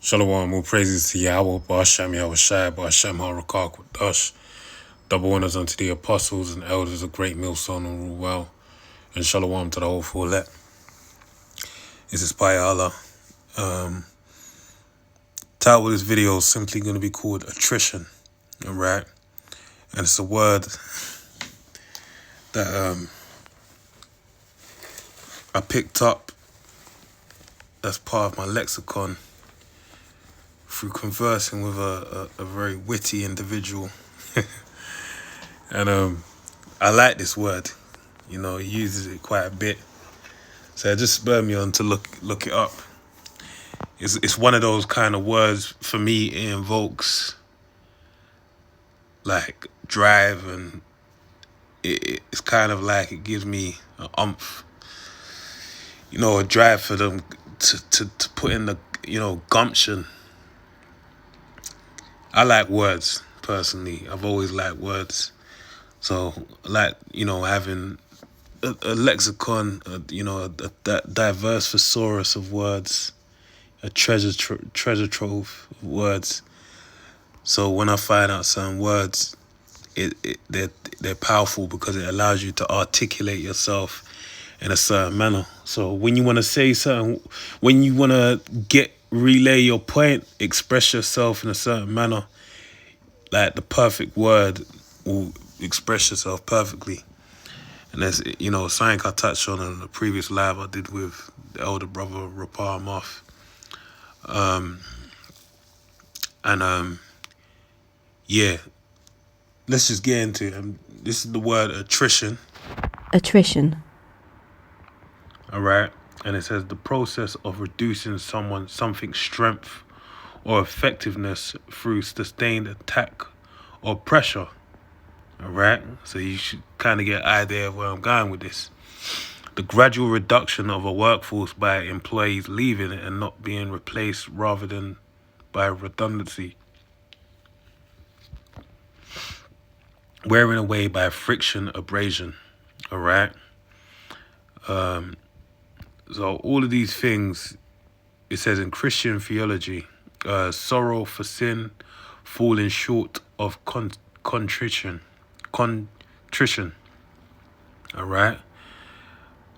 Shalom, all praises to Yahweh, Ba'ashem, Yahweh Shai, Ba'ashem, Harakak, Dash. Double honors unto the apostles and elders of great millstone and rule well. And shalom to the whole full let. This is by Allah. Title of this video is simply going to be called Attrition. Alright? And it's a word that I picked up as part of my lexicon through conversing with a very witty individual. And I like this word. You know, he uses it quite a bit. So it just spurred me on to look it up. It's one of those kind of words, for me, it invokes like drive, and it's kind of like it gives me an umph, you know, a drive for them to put in the, you know, gumption. I like words, personally. I've always liked words. So, like, you know, having a lexicon, you know, that diverse thesaurus of words, a treasure trove of words. So when I find out some words, they're powerful because it allows you to articulate yourself in a certain manner. So when you want to say something, when you want to relay your point, express yourself in a certain manner, like the perfect word will express yourself perfectly. And that's, you know, something I touched on in the previous live I did with the elder brother Rapar Moth. Yeah, let's just get into it. This is the word attrition. Attrition. All right. And it says the process of reducing something's strength or effectiveness through sustained attack or pressure. All right. So you should kind of get an idea of where I'm going with this. The gradual reduction of a workforce by employees leaving it and not being replaced rather than by redundancy. Wearing away by friction, abrasion. All right. So all of these things, it says in Christian theology, sorrow for sin, falling short of contrition. All right.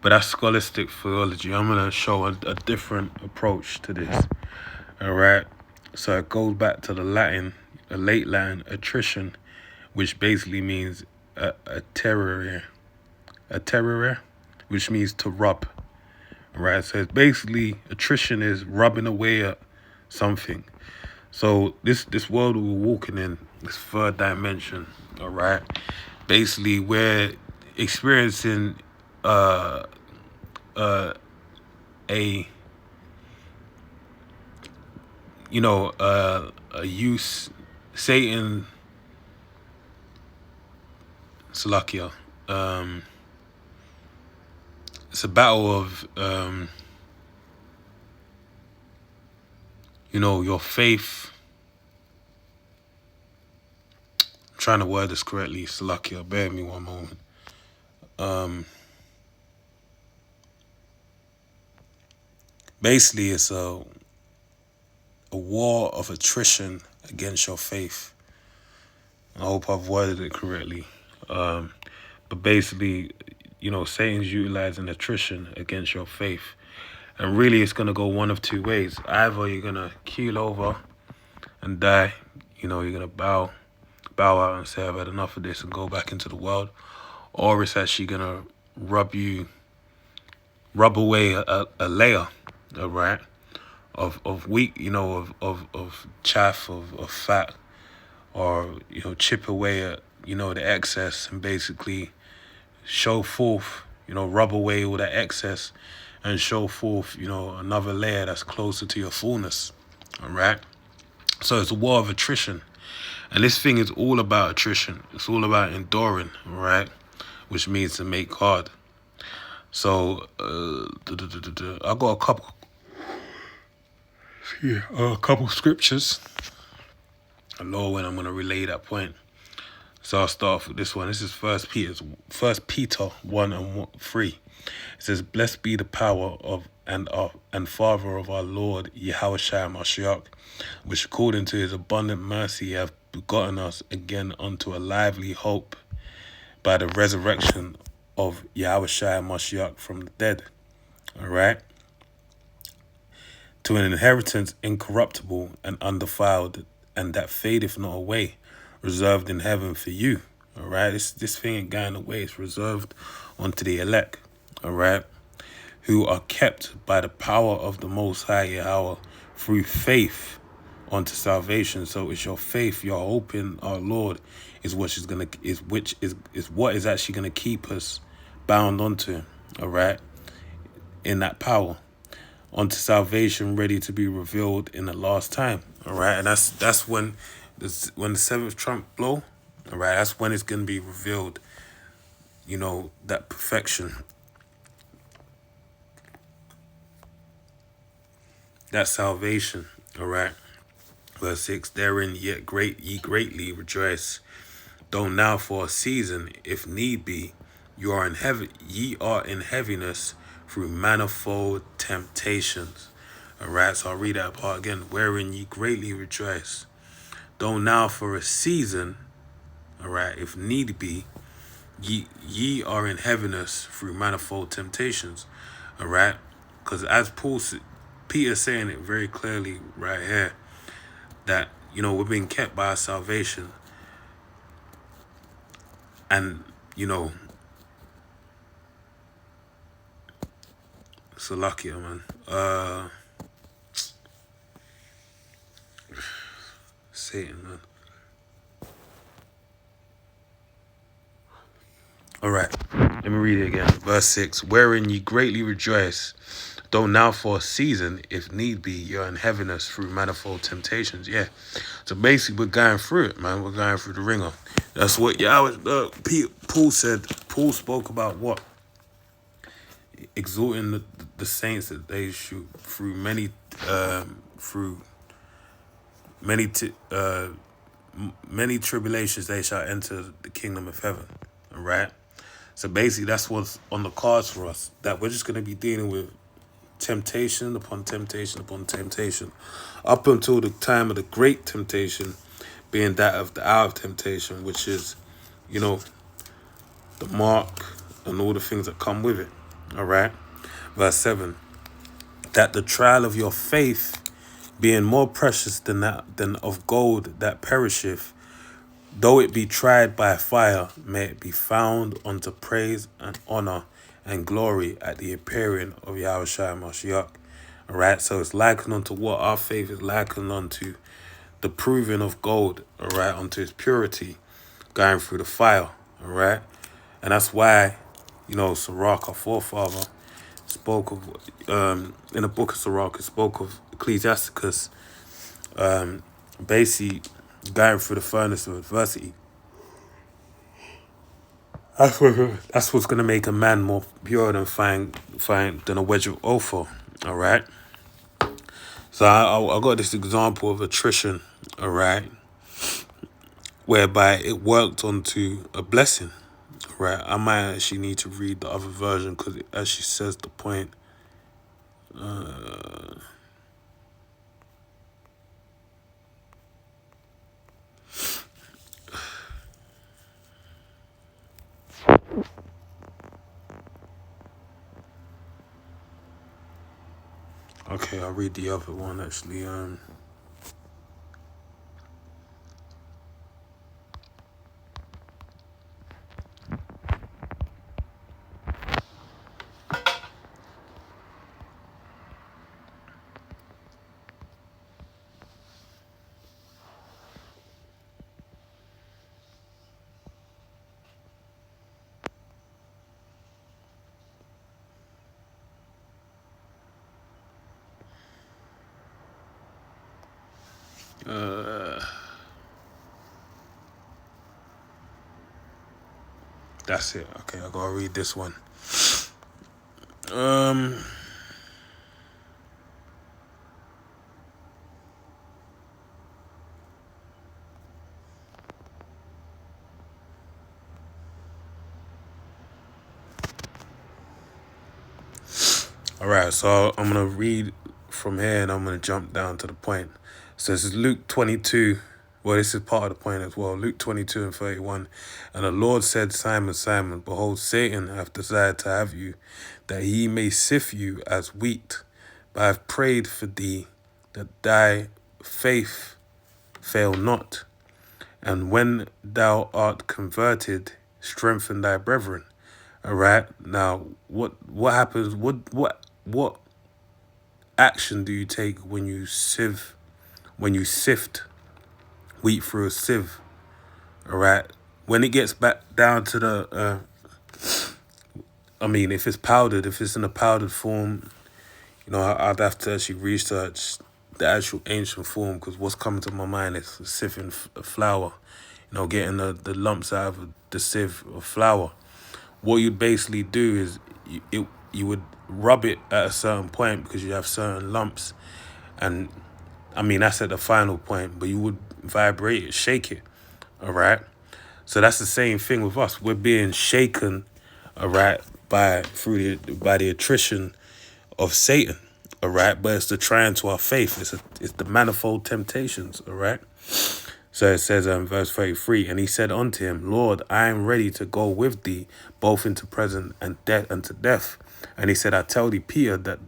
But that's scholastic theology. I'm going to show a different approach to this. All right. So it goes back to the late Latin, attrition, which basically means atterere, which means to rub. All right. So it's basically, attrition is rubbing away at something. So this world we're walking in, this third dimension, all right, basically we're experiencing a use, Satan, Salakia. It's a battle of your faith. I'm trying to word this correctly, Salakia. Bear with me one moment. Basically, it's a war of attrition against your faith. I hope I've worded it correctly. But basically, Satan's utilizing attrition against your faith. And really, it's going to go one of two ways. Either you're going to keel over and die. You're going to bow out and say, I've had enough of this, and go back into the world. Or it's actually going to rub away a layer, all right, of wheat, of chaff, of fat, or, chip away at, the excess, and basically show forth, rub away all that excess and show forth, another layer that's closer to your fullness, all right? So it's a war of attrition. And this thing is all about attrition. It's all about enduring, all right? Which means to make hard. So, I got a couple scriptures. Lord, when I'm going to relay that point. So I'll start off with this one. This is 1 Peter 1 and 3. It says, blessed be the power of and Father of our Lord Yahushua Mashiach, which according to his abundant mercy hath begotten us again unto a lively hope by the resurrection of Yahushua Mashiach from the dead. All right. To an inheritance incorruptible and undefiled, and that fadeth not away, reserved in heaven for you. All right. This thing ain't going away. It's reserved unto the elect. All right. Who are kept by the power of the Most High Yahweh through faith unto salvation. So it's your faith, your hope in our Lord, is what is what is actually gonna keep us bound onto Him. All right, in that power unto salvation, ready to be revealed in the last time. All right, and that's when the seventh trump blow. All right, that's when it's gonna be revealed. You know, that perfection. That salvation, all right. Verse 6, therein yet ye greatly rejoice, though now for a season, if need be, ye are in heaviness through manifold temptations. All right, so I'll read that part again. Wherein ye greatly rejoice, though now for a season, all right, if need be, ye are in heaviness through manifold temptations. All right, because as Peter's saying it very clearly right here, that, you know, we're being kept by our salvation. And, you know, Salakia, man. Satan, man. All right, let me read it again. Verse 6, wherein ye greatly rejoice, though now for a season, if need be, you're in heaviness through manifold temptations. Yeah. So basically, we're going through it, man. We're going through the ringer. That's what Paul said. Paul spoke about what? Exhorting the saints that they should, through many tribulations, they shall enter the kingdom of heaven. All right. So basically, that's what's on the cards for us. That we're just going to be dealing with temptation upon temptation upon temptation, up until the time of the great temptation, being that of the hour of temptation, which is, you know, the mark and all the things that come with it. All right. Verse 7, that the trial of your faith, being more precious than of gold that perisheth, though it be tried by fire, may it be found unto praise and honor and glory at the appearing of Yahushua Mashiach. All right, so it's likened unto what? Our faith is likened unto the proving of gold, all right, unto its purity, going through the fire, all right? And that's why, you know, Sirach, our forefather, spoke of, in the book of Sirach, it spoke of Ecclesiasticus, basically going through the furnace of adversity. That's what's gonna make a man more pure than than a wedge of Ophir. All right. So I got this example of attrition. All right, whereby it worked onto a blessing. All right. I might actually need to read the other version because it actually says the point. Okay, I'll read the other one actually. That's it. Okay, I gotta read this one. All right, so I'm going to read from here and I'm going to jump down to the point. So this is Luke 22. Well, this is part of the point as well. Luke 22 and 31. And the Lord said, Simon, Simon, behold, Satan hath desired to have you, that he may sift you as wheat. But I have prayed for thee, that thy faith fail not. And when thou art converted, strengthen thy brethren. All right. Now, what happens? What action do you take when you sift wheat through a sieve? All right. When it gets back down to the, if it's powdered, if it's in a powdered form, I'd have to actually research the actual ancient form, because what's coming to my mind is sifting flour. Getting the lumps out of the sieve of flour. What you'd basically do is you would rub it at a certain point, because you have certain lumps, and that's at the final point, but you would vibrate it, shake it, all right? So that's the same thing with us. We're being shaken, all right, by the attrition of Satan, all right? But it's the trying to our faith. It's the manifold temptations, all right? So it says in verse 33, and he said unto him, Lord, I am ready to go with thee, both into prison and unto death. And he said, I tell thee, Peter, the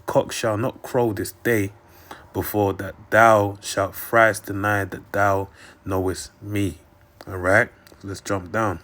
cock shall not crow this day before that thou shalt thrice deny that thou knowest me. All right, let's jump down.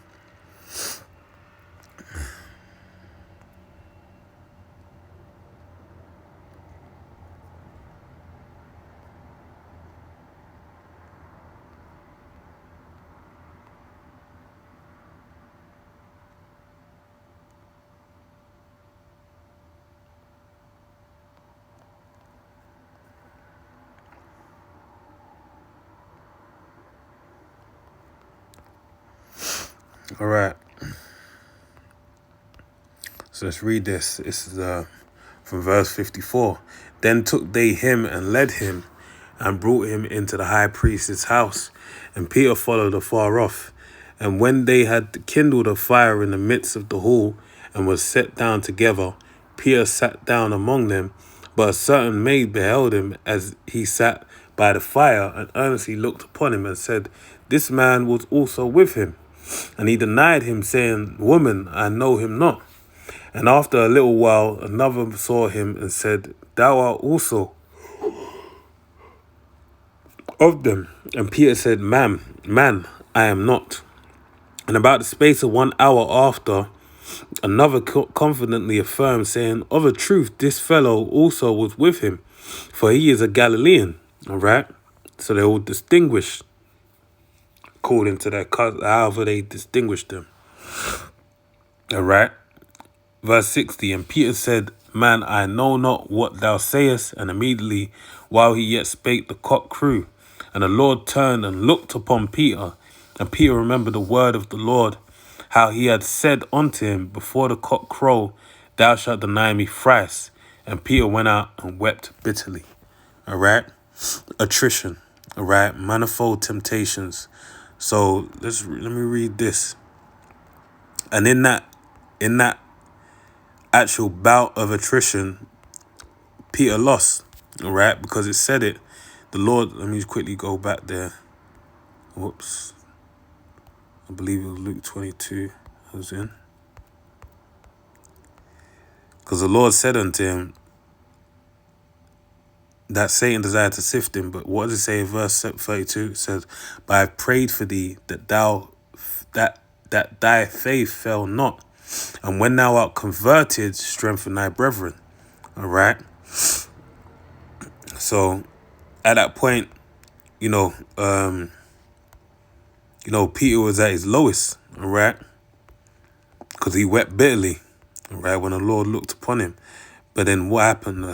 All right. So let's read this. This is from verse 54. Then took they him and led him and brought him into the high priest's house. And Peter followed afar off. And when they had kindled a fire in the midst of the hall and was set down together, Peter sat down among them. But a certain maid beheld him as he sat by the fire, and earnestly looked upon him and said, This man was also with him. And he denied him, saying, Woman, I know him not. And after a little while, another saw him and said, Thou art also of them. And Peter said, Man, I am not. And about the space of 1 hour after, another confidently affirmed, saying, Of a truth, this fellow also was with him, for he is a Galilean. All right? So they all distinguished according to their however they distinguished them. All right? Verse 60, and Peter said, Man, I know not what thou sayest. And immediately, while he yet spake, the cock crew. And the Lord turned and looked upon Peter. And Peter remembered the word of the Lord, how he had said unto him, Before the cock crow, thou shalt deny me thrice. And Peter went out and wept bitterly. All right? Attrition. All right? Manifold temptations. So let me read this. And in that actual bout of attrition, Peter lost, all right, because it said it. The Lord, let me quickly go back there. Whoops. I believe it was Luke 22 I was in. Because the Lord said unto him that Satan desired to sift him. But what does it say in verse 32? It says, But I have prayed for thee that that thy faith fail not. And when thou art converted, strengthen thy brethren. All right. So at that point, Peter was at his lowest, all right, because he wept bitterly, all right, when the Lord looked upon him. But then what happened?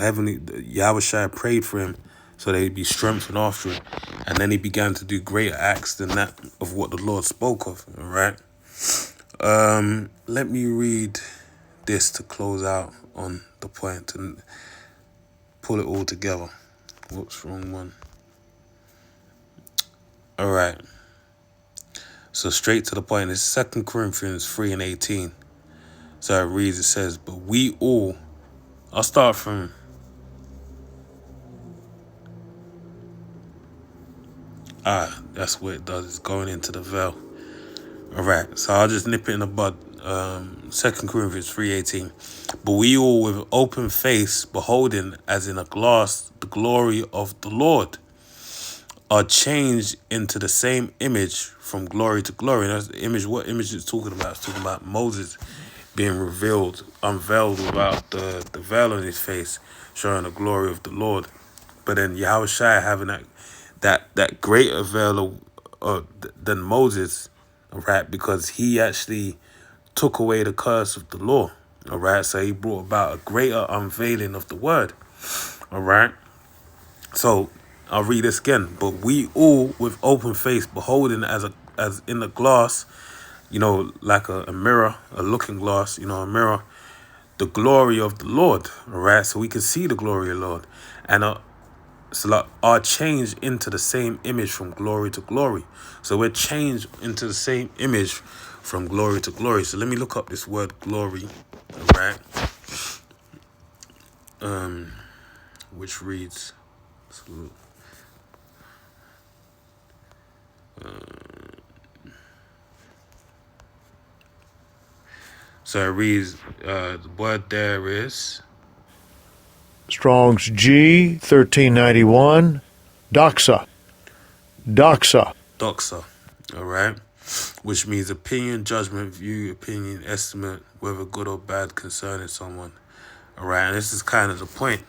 Yahweh prayed for him so that he'd be strengthened after it. And then he began to do greater acts than that of what the Lord spoke of, all right. Let me read this to close out on the point and pull it all together. Whoops, wrong one. All right. So straight to the point is 2 Corinthians 3 and 18. So it reads, it says, but we all, I'll start from, that's what it does, it's going into the veil. All right, so I'll just nip it in the bud. 2 Corinthians 3:18. But we all with open face, beholding as in a glass the glory of the Lord, are changed into the same image from glory to glory. And that's the image. What image is it talking about? It's talking about Moses being unveiled without the veil on his face, showing the glory of the Lord. But then Yahushua having that greater veil than Moses, all right, because he actually took away the curse of the law, all right. So he brought about a greater unveiling of the word, all right. So I'll read this again. But we all with open face, beholding as in a glass, like a mirror, a looking glass, a mirror, the glory of the Lord, all right. So we can see the glory of the Lord, and so like are changed into the same image from glory to glory. So we're changed into the same image from glory to glory. So let me look up this word glory, all right? Which reads, so it reads, the word there is Strong's G 1391, doxa, doxa, all right? Which means opinion, judgment, view, opinion, estimate, whether good or bad concerning someone. All right, and this is kind of the point.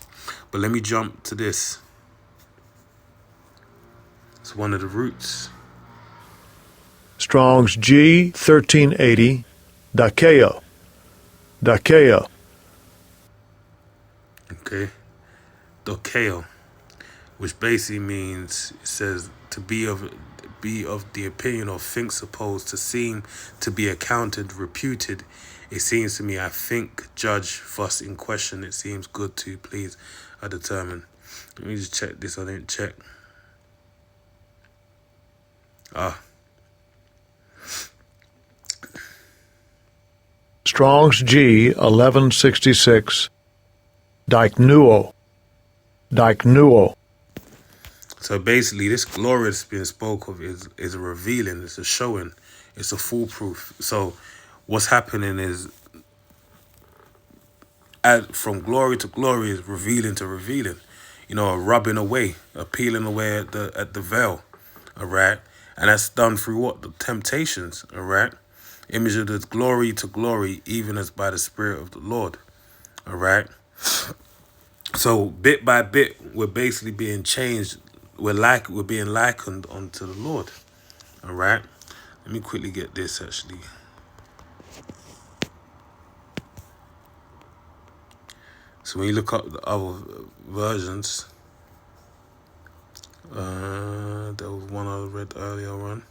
But let me jump to this. It's one of the roots. Strong's G 1380, dakeo, Okay. Dokeo, which basically means, it says, to be of the opinion or think, supposed, to seem, to be accounted, reputed. It seems to me, I think, judge, thus in question, it seems good to, please, I determine. Let me just check this, I didn't check. Strong's G 1166, daiknuo. So basically, this glory that's being spoke of is a revealing, it's a showing, it's a foolproof. So what's happening is, from glory to glory is revealing to revealing, a rubbing away, a peeling away at the veil, all right? And that's done through what? The temptations, all right? Image of the glory to glory, even as by the Spirit of the Lord, all right? So bit by bit, we're basically being changed. We're being likened unto the Lord, all right? Let me quickly get this, actually. So when you look up the other versions, there was one I read earlier on.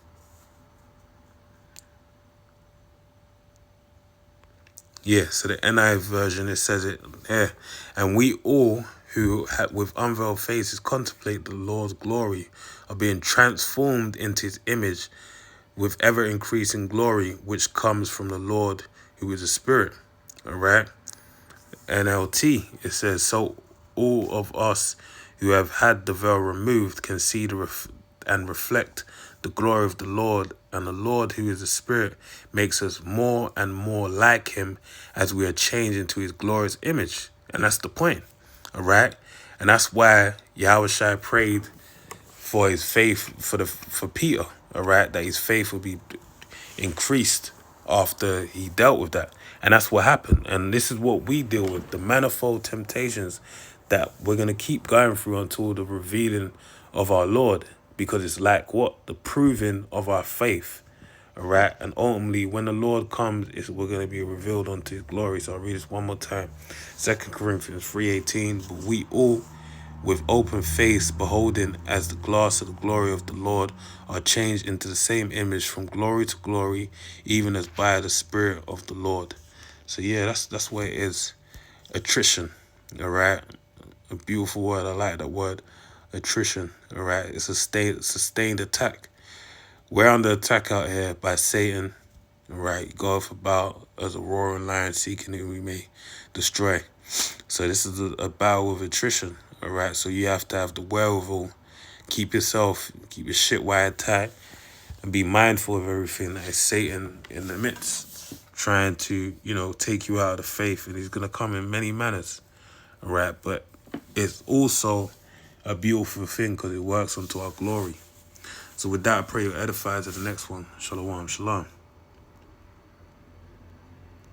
Yeah, so the NIV version, it says it here. And we all who with unveiled faces contemplate the Lord's glory are being transformed into his image with ever increasing glory, which comes from the Lord who is the Spirit. All right. NLT, it says, so all of us who have had the veil removed can see and reflect the glory of the Lord, and the Lord who is the Spirit makes us more and more like him as we are changed into his glorious image. And that's the point, all right? And that's why Yahushua prayed for his faith, for Peter, all right, that his faith would be increased after he dealt with that. And that's what happened. And this is what we deal with, the manifold temptations that we're going to keep going through until the revealing of our Lord, because it's like what? The proving of our faith. All right. And ultimately, when the Lord comes, we're going to be revealed unto his glory. So I'll read this one more time. 2 Corinthians 3:18. But we all, with open face, beholding as the glass of the glory of the Lord, are changed into the same image from glory to glory, even as by the Spirit of the Lord. So yeah, that's what it is. Attrition, all right? A beautiful word. I like that word. Attrition, all right? It's a sustained attack. We're under attack out here by Satan, Right, goeth about as a roaring lion seeking whom we may destroy. So this is a battle with attrition. All right, so you have to have the wherewithal, keep your shit wired tight, and be mindful of everything that is Satan in the midst, trying to take you out of the faith, and he's gonna come in many manners. All right, but it's also a beautiful thing because it works unto our glory. So with that, I pray you're edified to the next one. Shalom, shalom.